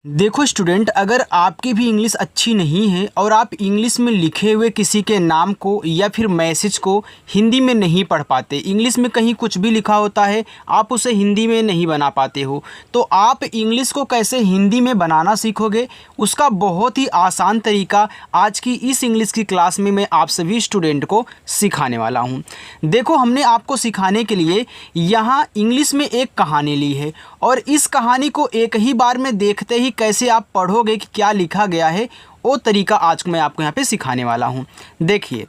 देखो स्टूडेंट, अगर आपकी भी इंग्लिश अच्छी नहीं है और आप इंग्लिश में लिखे हुए किसी के नाम को या फिर मैसेज को हिंदी में नहीं पढ़ पाते, इंग्लिश में कहीं कुछ भी लिखा होता है आप उसे हिंदी में नहीं बना पाते हो, तो आप इंग्लिश को कैसे हिंदी में बनाना सीखोगे, उसका बहुत ही आसान तरीका आज की इस इंग्लिश की क्लास में मैं आप सभी स्टूडेंट को सिखाने वाला हूँ। देखो, हमने आपको सिखाने के लिए यहाँ इंग्लिश में एक कहानी ली है और इस कहानी को एक ही बार में देखते ही कैसे आप पढ़ोगे कि क्या लिखा गया है, वो तरीका आज मैं आपको यहाँ पे सिखाने वाला हूँ। देखिए,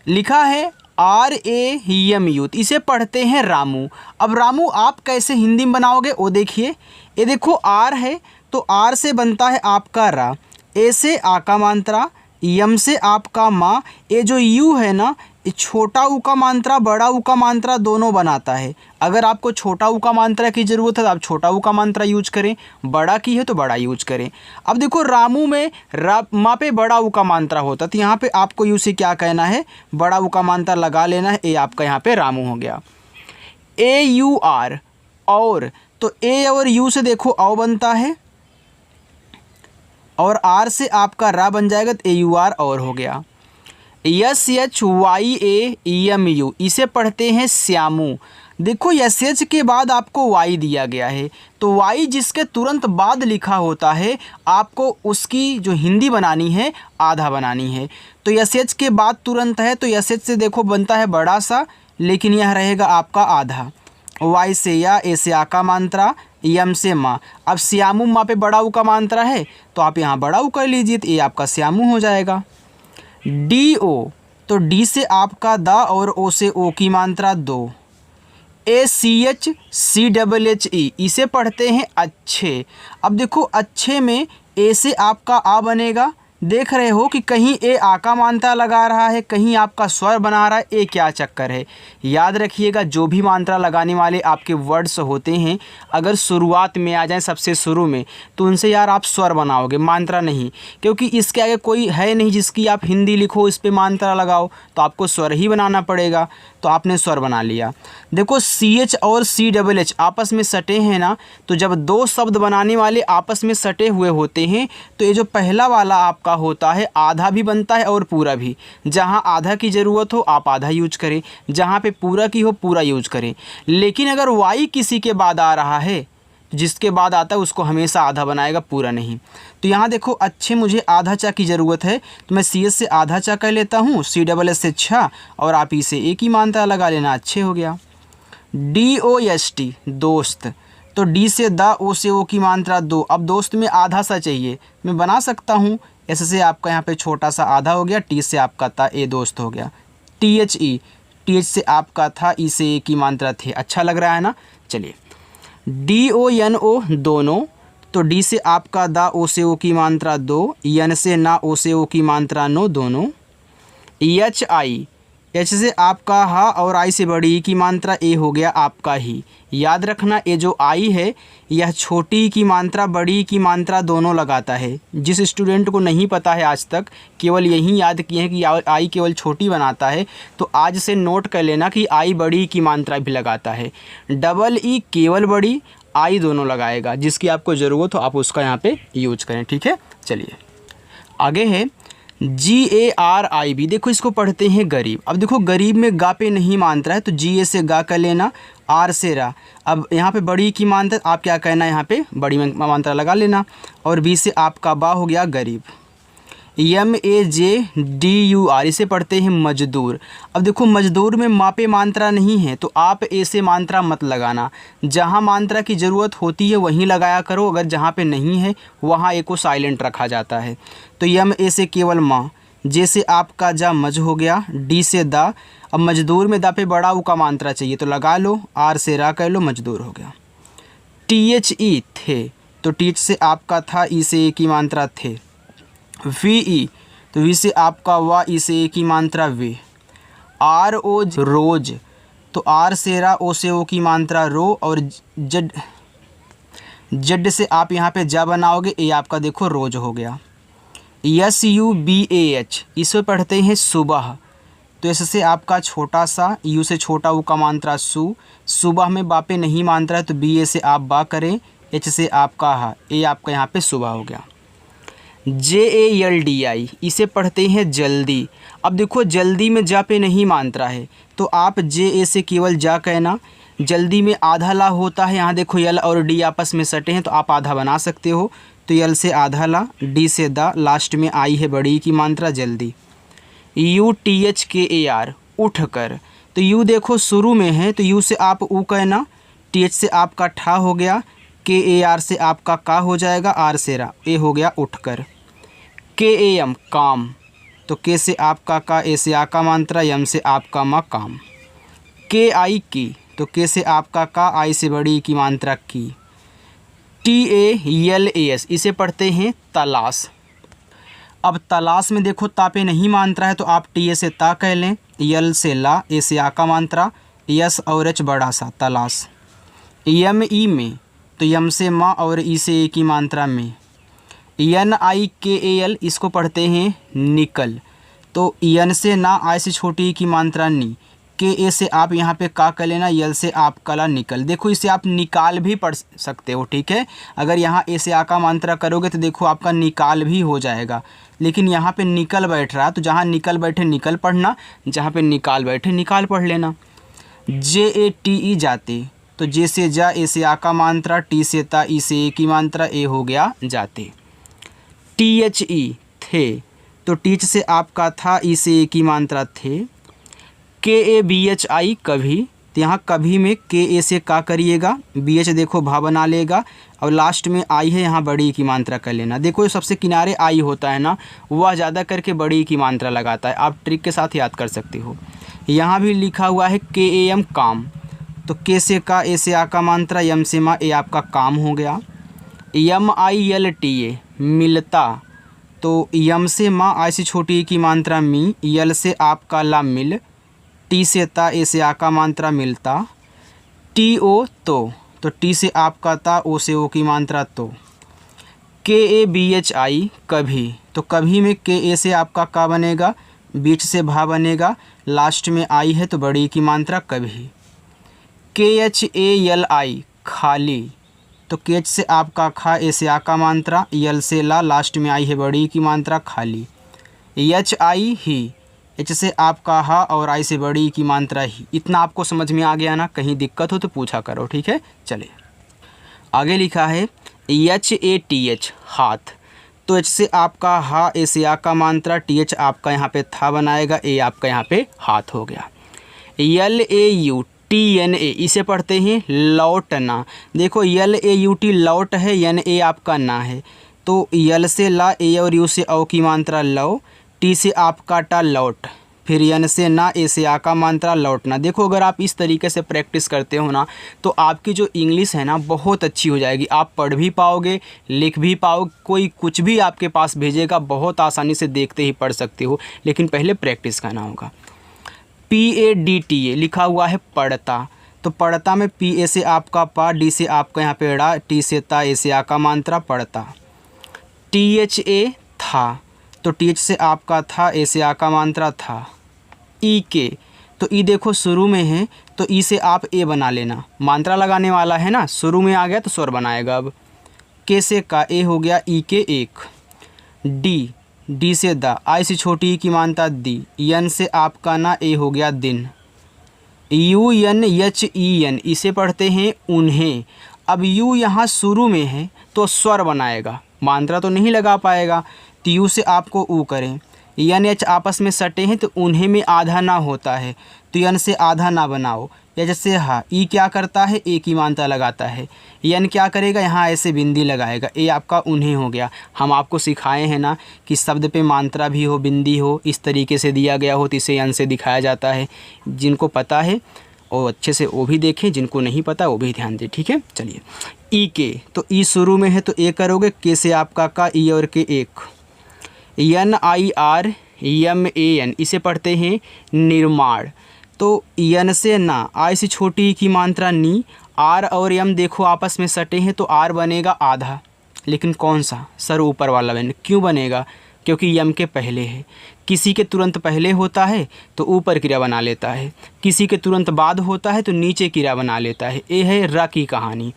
लिखा है RAMU, इसे पढ़ते हैं रामू। अब रामू आप कैसे हिंदी में बनाओगे वो देखिए। ये देखो R है तो R से बनता है आपका रा, ए से आ का मात्रा, यम से आपका माँ, ये जो यू है ना, ये छोटा ऊ का मात्रा बड़ा ऊ का मात्रा दोनों बनाता है। अगर आपको छोटा ऊ का मात्रा की ज़रूरत है तो आप छोटा ऊ का मात्रा यूज करें, बड़ा की है तो बड़ा यूज करें। अब देखो, रामू में माँ पे बड़ा ऊ का मात्रा होता, तो यहाँ पे आपको यू से क्या कहना है, बड़ा ऊ का मात्रा लगा लेना है। ए आपका यहाँ पे रामू हो गया। AUR और, तो ए और यू से देखो औ बनता है और आर से आपका रा बन जाएगा तो AUR और हो गया। SHYAMU, इसे पढ़ते हैं श्यामू। देखो, SH के बाद आपको Y दिया गया है तो Y जिसके तुरंत बाद लिखा होता है आपको उसकी जो हिंदी बनानी है आधा बनानी है। तो SH के बाद तुरंत है तो SH से देखो बनता है बड़ा सा, लेकिन यह रहेगा आपका आधा। Y से या, ए से आ का मात्रा, यम से माँ। अब श्यामू माँ पे बड़ा ऊ का मात्रा है तो आप यहाँ बड़ा ऊ कर लीजिए तो ये आपका श्यामू हो जाएगा। DO, तो डी से आपका दा और ओ से ओ की मात्रा दो। ACHCHE, इसे पढ़ते हैं अच्छे। अब देखो, अच्छे में ए से आपका आ बनेगा। देख रहे हो कि कहीं ए आ का मात्रा लगा रहा है, कहीं आपका स्वर बना रहा है, ए क्या चक्कर है। याद रखिएगा, जो भी मात्रा लगाने वाले आपके वर्ड्स होते हैं अगर शुरुआत में आ जाएं सबसे शुरू में तो उनसे यार आप स्वर बनाओगे, मात्रा नहीं, क्योंकि इसके आगे कोई है नहीं जिसकी आप हिंदी लिखो इस पर मात्रा लगाओ, तो आपको स्वर ही बनाना पड़ेगा। तो आपने स्वर बना लिया। देखो, CH और CHH आपस में सटे हैं ना, तो जब दो शब्द बनाने वाले आपस में सटे हुए होते हैं तो ये जो पहला वाला आपका होता है आधा भी बनता है और पूरा भी। जहाँ आधा की ज़रूरत हो आप आधा यूज करें, जहाँ पे पूरा की हो पूरा यूज करें। लेकिन अगर Y किसी के बाद आ रहा है, जिसके बाद आता है उसको हमेशा आधा बनाएगा, पूरा नहीं। तो यहाँ देखो, अच्छे मुझे आधा चा की ज़रूरत है तो मैं CS से आधा चा कर लेता हूँ, CSS से छा और आप इसे एक ही मात्रा लगा लेना, अच्छे हो गया। DOST, दोस्त, तो डी से दा, ओ से ओ की मात्रा दो। अब दोस्त में आधा सा चाहिए, मैं बना सकता हूँ। एस से आपका यहाँ पे छोटा सा आधा हो गया, टी से आपका था ए दोस्त हो गया। THE, TH से आपका था, ई से ए की मात्रा थे। अच्छा लग रहा है ना। चलिए, DONO, दोनों, तो डी से आपका दा, ओ से ओ की मात्रा दो, यन से ना, ओ से ओ की मात्रा नो, दोनों। HI, एच से आपका हा और आई से बड़ी की मात्रा ए हो गया आपका ही। याद रखना, ये जो आई है यह छोटी की मात्रा बड़ी की मात्रा दोनों लगाता है। जिस स्टूडेंट को नहीं पता है आज तक, केवल यही याद किए हैं कि आई केवल छोटी बनाता है, तो आज से नोट कर लेना कि आई बड़ी की मात्रा भी लगाता है। EE केवल बड़ी, आई दोनों लगाएगा। जिसकी आपको ज़रूरत हो आप उसका यहाँ पे यूज करें, ठीक है। चलिए आगे है GARIB। देखो, इसको पढ़ते हैं गरीब। अब देखो, गरीब में गा पे नहीं मात्रा है तो GA से गा कर लेना, आर से रा। अब यहाँ पे बड़ी की मात्रा आप क्या कहना है, यहाँ पे बड़ी मात्रा लगा लेना और बी से आपका बा हो गया गरीब। MAJDUR, इसे पढ़ते हैं मजदूर। अब देखो, मजदूर में माँ पे मात्रा नहीं है तो आप ए से मात्रा मत लगाना, जहाँ मात्रा की ज़रूरत होती है वहीं लगाया करो, अगर जहाँ पे नहीं है वहाँ ए को साइलेंट रखा जाता है। तो MA से केवल माँ, जे से आपका जा मज हो गया, डी से दा। अब मजदूर में दा पे बड़ा ऊ का मात्रा चाहिए तो लगा लो, आर से रा कर लो, मजदूर हो गया। THE, थे, तो टीच से आपका था, ई से ए की मात्रा थे। VE, तो वी से आपका वा, ई से ए की मात्रा वे। RO, रोज, तो आर से रा, ओ से ओ की मात्रा रो और जड से आप यहाँ पे जा बनाओगे, ये आपका देखो रोज हो गया। SUBAH, इसे पढ़ते हैं सुबह। तो ऐसे से आपका छोटा सा, यू से छोटा ऊ का मात्रा सु, सुबह में बापे नहीं मात्रा है तो BA से आप बा करें, एच से आपका हा, ए आपका यहाँ पे सुबह हो गया। JALDI इसे पढ़ते हैं जल्दी। अब देखो जल्दी में जा पे नहीं मात्रा है तो आप JA से केवल जा कहना। जल्दी में आधा ला होता है, यहाँ देखो यल और डी आपस में सटे हैं तो आप आधा बना सकते हो, तो यल से आधा ला, डी से दा, लास्ट में आई है बड़ी की मात्रा जल्दी। UTHKAR उठ कर, तो यू देखो शुरू में है तो यू से आप ऊ कहना, TH से आपका ठा हो गया, KAR से आपका का हो जाएगा, आर से रा, ए हो गया उठ कर। KAM काम, तो के से आपका का, ए से आ का मात्रा, यम से आपका मा काम। KI की, तो के से आपका का, आई से बड़ी की मात्रा की। TALAS इसे पढ़ते हैं तलाश। अब तलाश में देखो ता पे नहीं मात्रा है तो आप TA से ता कह लें, यल से ला, ए से आ का मात्रा, यस और एच बड़ा सा तलाश। ME में, तो यम से मा और ई से ए की मात्रा में। NIKAL इसको पढ़ते हैं निकल, तो यन से ना, आई से छोटी की मात्रा नी, KA से आप यहाँ पे का कर लेना, यल से आप कला निकल। देखो इसे आप निकाल भी पढ़ सकते हो, ठीक है। अगर यहाँ ए से आ का मात्रा करोगे तो देखो आपका निकाल भी हो जाएगा, लेकिन यहाँ पे निकल बैठ रहा तो जहाँ निकल बैठे निकल पढ़ना, जहाँ पे निकाल बैठे निकाल पढ़ लेना। JATE जाते, तो जे से जा, ए से आ का मात्रा, टी से ता, ई से ए की मात्रा, ए हो गया जाते। THE थे, तो टीच से आपका था, ई से ए की मात्रा थे। KABHI कभी, तो यहाँ कभी में KA से का करिएगा, BH देखो भा बना लेगा और लास्ट में आई है, यहाँ बड़ी की मात्रा कर लेना। देखो सबसे किनारे आई होता है ना, वह ज़्यादा करके बड़ी की मात्रा लगाता है, आप ट्रिक के साथ याद कर सकते हो। यहाँ भी लिखा हुआ है KAM काम, तो के से का, ए से आ का मात्रा, यम से मा, ए आपका काम हो गया। MILTA मिलता, तो यम से मा, आई से छोटी की मात्रा मी, यल से आपका ला मिल, टी से ता, ए से आ का मात्रा मिलता। TO तो टी से आपका ता, ओ से ओ की मात्रा तो। KABHI कभी, तो कभी में KA से आपका का बनेगा, बीच से भा बनेगा, लास्ट में आई है तो बड़ी की मात्रा कभी। KHALI खाली, तो केच से आपका खा, ए से आ का मात्रा, यल से ला, लास्ट में आई है बड़ी की मात्रा खाली। HI ही, एच से आपका हा और आई से बड़ी की मात्रा ही। इतना आपको समझ में आ गया ना, कहीं दिक्कत हो तो पूछा करो, ठीक है। चलिए आगे लिखा है HATH हाथ, तो एच से आपका हा, ए से आ का मात्रा, TH आपका यहाँ पे था बनाएगा, ए आपका यहाँ पे हाथ हो गया। LAUTNA इसे पढ़ते हैं लौटना। देखो LAUT लौट है, NA आपका ना है, तो यल से ला, ए और यू से औ की मात्रा लो, टी से आपका टा लौट, फिर यन से ना, ए से आ का मात्रा लौटना। देखो अगर आप इस तरीके से प्रैक्टिस करते हो ना तो आपकी जो इंग्लिश है ना बहुत अच्छी हो जाएगी, आप पढ़ भी पाओगे, लिख भी पाओगे, कोई कुछ भी आपके पास भेजेगा बहुत आसानी से देखते ही पढ़ सकते हो, लेकिन पहले प्रैक्टिस करना होगा। PADTA लिखा हुआ है पढ़ता, तो पढ़ता में PA से आपका पा, डी से आपका यहाँ पे ड़ा, टी से ता, ए से आ का मात्रा पढ़ता। THA था, तो TH से आपका था, ए से आ का मात्रा था। EK, तो ई देखो शुरू में है तो ई से आप ए बना लेना, मात्रा लगाने वाला है ना, शुरू में आ गया तो स्वर बनाएगा। अब के से का, ए हो गया, EK एक। डी से दा, आई से छोटी ई की मात्रा दी, यन से आपका ना, ए हो गया दिन। UNHEN इसे पढ़ते हैं उन्हें। अब यू यहाँ शुरू में है तो स्वर बनाएगा, मात्रा तो नहीं लगा पाएगा, तो यू से आपको ऊ करें। NH आपस में सटे हैं तो उन्हें में आधा ना होता है, तो यन से आधा ना बनाओ। या जैसे हा, ई क्या करता है, ए की मात्रा लगाता है, यन क्या करेगा, यहाँ ऐसे बिंदी लगाएगा, ए आपका उन्हें हो गया। हम आपको सिखाए हैं ना कि शब्द पे मात्रा भी हो, बिंदी हो, इस तरीके से दिया गया हो तो इसे यन से दिखाया जाता है। जिनको पता है और अच्छे से वो भी देखें, जिनको नहीं पता वो भी ध्यान दें, ठीक है। चलिए EK, तो ई शुरू में है तो ए करोगे, के से आपका का, ई और के एक। NIRMAN इसे पढ़ते हैं निर्माण, तो यन से ना, आई से छोटी की मात्रा नी, आर और यम देखो आपस में सटे हैं तो आर बनेगा आधा, लेकिन कौन सा, सर ऊपर वाला बने, क्यों बनेगा, क्योंकि यम के पहले है। किसी के तुरंत पहले होता है तो ऊपर क्रिया बना लेता है, किसी के तुरंत बाद होता है तो नीचे क्रिया बना लेता है। ये है र की कहानी।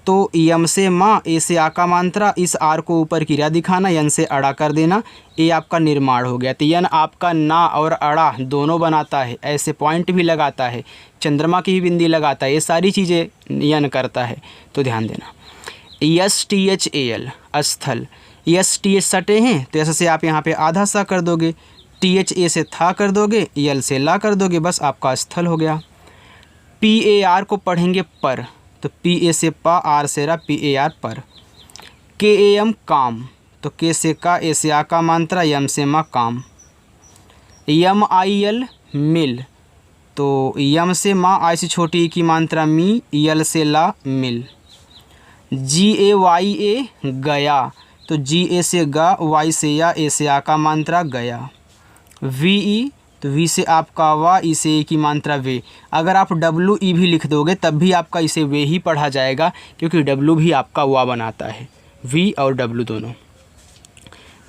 तो यम से माँ, ए से आ का मात्रा, इस आर को ऊपर क्रिया दिखाना, यन से अड़ा कर देना, ये आपका निर्माण हो गया। तो यन आपका ना और अड़ा दोनों बनाता है, ऐसे पॉइंट भी लगाता है, चंद्रमा की भी बिंदी लगाता है, ये सारी चीज़ें यन करता है। तो ध्यान देना। Yes T H A L स्थल, यस टी एच सटे हैं तो ऐसे से आप यहाँ पे आधा सा कर दोगे, टी एच ए से था कर दोगे, यल से ला कर दोगे, बस आपका स्थल हो गया। पी ए आर को पढ़ेंगे पर, तो पी ए से पा, आर से रा, पी ए आर पर। के ए एम काम, तो के से का, ए से आ का मात्रा, यम से मा काम। यम आई एल मिल, तो यम से माँ, आई से छोटी की मात्रा मी, यल से ला मिल। जी ए वाई ए गया, तो जी ए से गा, वाई से या, ए से आ का मात्रा गया। वी ई, तो वी से आपका वा, ई से ए की मात्रा वे। अगर आप डब्लू ई भी लिख दोगे तब भी आपका इसे वे ही पढ़ा जाएगा, क्योंकि डब्लू भी आपका वा बनाता है, वी और डब्लू दोनों।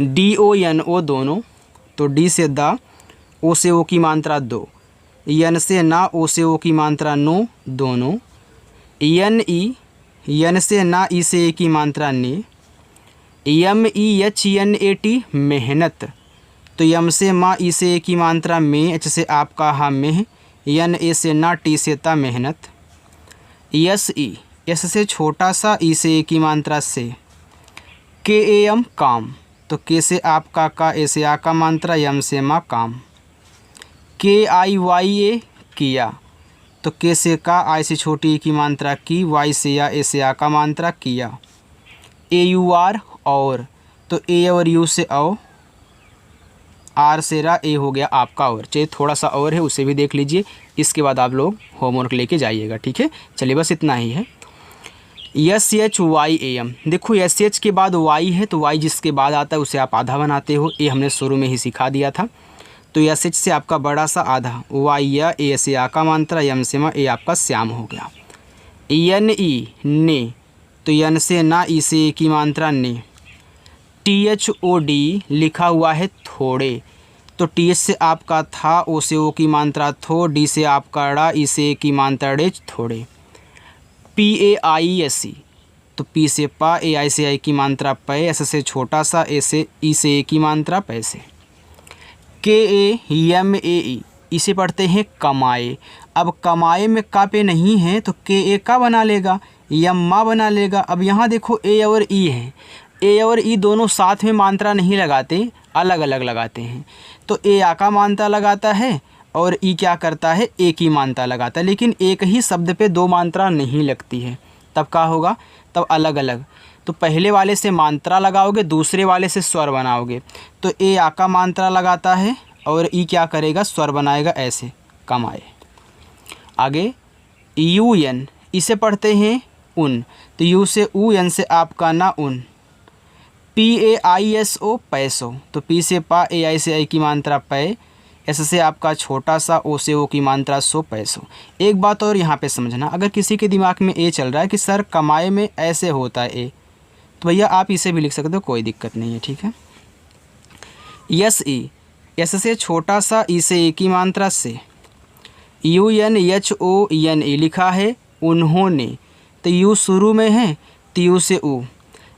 डी ओ एन ओ दोनों, तो डी से दा, ओ से ओ की मात्रा दो, यन से ना, ओ से ओ की मात्रा नो, दोनों। यन ई, यन से ना, ई से ए की मात्रा ने। M E H N A T मेहनत, तो यम से माँ, ई से ए की मात्रा में, एच से आपका हा मेह, यन ए से ना, टी से ता मेहनत। यस ई, यस से छोटा सा, ई से ए की मात्रा से। के ए एम काम, तो के से आपका का, ए से आ का मात्रा, यम से माँ काम। के आई वाई ए किया, तो के से का, आई से छोटी की मात्रा की, वाई से या, ए से आ का मात्रा किया। ए यू आर और, तो ए और यू से औ, आर से रा, ए हो गया आपका और। चाहिए थोड़ा सा और है उसे भी देख लीजिए, इसके बाद आप लोग होमवर्क लेके जाइएगा, ठीक है। चलिए बस इतना ही है। S H Y A M, देखो एस एच के बाद वाई है, तो वाई जिसके बाद आता है उसे आप आधा बनाते हो, ये हमने शुरू में ही सिखा दिया था। तो एस एच से आपका बड़ा सा आधा, वाई या, ए से आ का मात्रा, यम से मा, ए आपका श्याम हो गया। एन ई ने, तो यन से ना, ई से ए की मात्रा ने। टी एच ओ डी लिखा हुआ है थोड़े, तो टी एच से आपका था, ओ से ओ की मात्रा थो, डी से आपका ड़ा, ई से ए की मात्रा डे, थोड़े। P A I S C, तो पी से पा, ए आई से आई की मात्रा पै, एस से छोटा सा, ए से ई से ए की मात्रा पैसे। के ए एम ए ई, इसे पढ़ते हैं कमाए। अब कमाए में का पे नहीं है तो के ए का बना लेगा, यम मा बना लेगा। अब यहाँ देखो ए और ई है, ए और ई दोनों साथ में मात्रा नहीं लगाते, अलग अलग लगाते हैं। तो ए आ का मात्रा लगाता है और ई क्या करता है, ए की मात्रा लगाता है। लेकिन एक ही शब्द पे दो मात्रा नहीं लगती है, तब क्या होगा, तब अलग अलग। तो पहले वाले से मात्रा लगाओगे, दूसरे वाले से स्वर बनाओगे। तो ए आ का मात्रा लगाता है और ई क्या करेगा, स्वर बनाएगा, ऐसे कमाए। आगे यू एन, इसे पढ़ते हैं उन, तो यू से ऊ, एन से आपका ना उन। P A I S O पैसों, तो पी से पा, ए आई से आई की मात्रा पै, एस से आपका छोटा सा, ओ से ओ की मात्रा सो, पैसों। एक बात और यहाँ पे समझना, अगर किसी के दिमाग में ए चल रहा है कि सर कमाए में ऐसे होता है ए, तो भैया आप इसे भी लिख सकते हो, कोई दिक्कत नहीं है, ठीक है। यस ई, एस से छोटा सा, ई से ए की मात्रा से। U N H O N A लिखा है उन्होंने, तो यू शुरू में है, तो यू से ऊ।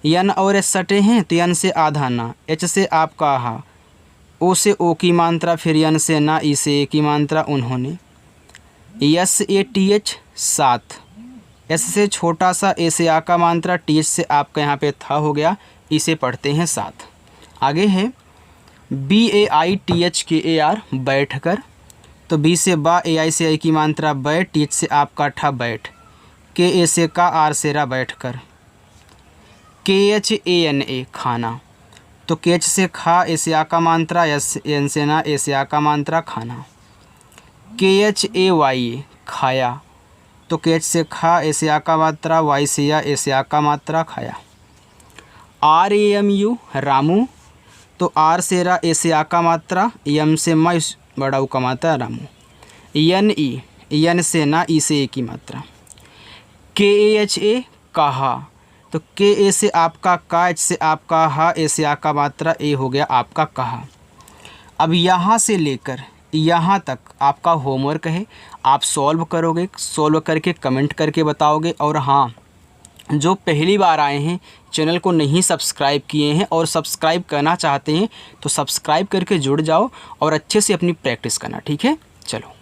यन और एस सटे हैं, तो यन से आधा ना, एच से आपका हा, ओ से ओ की मात्रा, फिर यन से ना, ई से ए की मात्रा उन्होंने। यस ए टी एच साथ, एस से छोटा सा, ए से आ का मात्रा, टी एच से आपका यहाँ पे था हो गया, इसे पढ़ते हैं साथ। आगे है B A I T H K A are बैठ कर, तो बी से बा, ए आई से आई की मात्रा बैठ, टी एच से आपका ठा बैठ, के ए से का, आर से रा बैठ कर। के एच ए एन ए खाना, तो के एच से खा, ए से आ का मात्रा, एस एन से ना, ए से आ का मात्रा खाना। के एच ए वाई खाया, तो के एच से खा, ए से आ का मात्रा, वाई से या, ए से आ का मात्रा खाया। R A M U Ramu, तो आर से रा, ए से आ का मात्रा, यम से मा, बड़ा ऊ का मात्रा रामू। एन ई, एन से ना, ई से ए की मात्रा। के ए एच ए कहा, तो के ए से आपका का, एच से आपका हा, ए से आ का मात्रा, ए हो गया आपका कहा। अब यहाँ से लेकर यहाँ तक आपका होमवर्क है, आप सॉल्व करोगे, सॉल्व करके कमेंट करके बताओगे। और हाँ, जो पहली बार आए हैं, चैनल को नहीं सब्सक्राइब किए हैं और सब्सक्राइब करना चाहते हैं तो सब्सक्राइब करके जुड़ जाओ और अच्छे से अपनी प्रैक्टिस करना। ठीक है, चलो।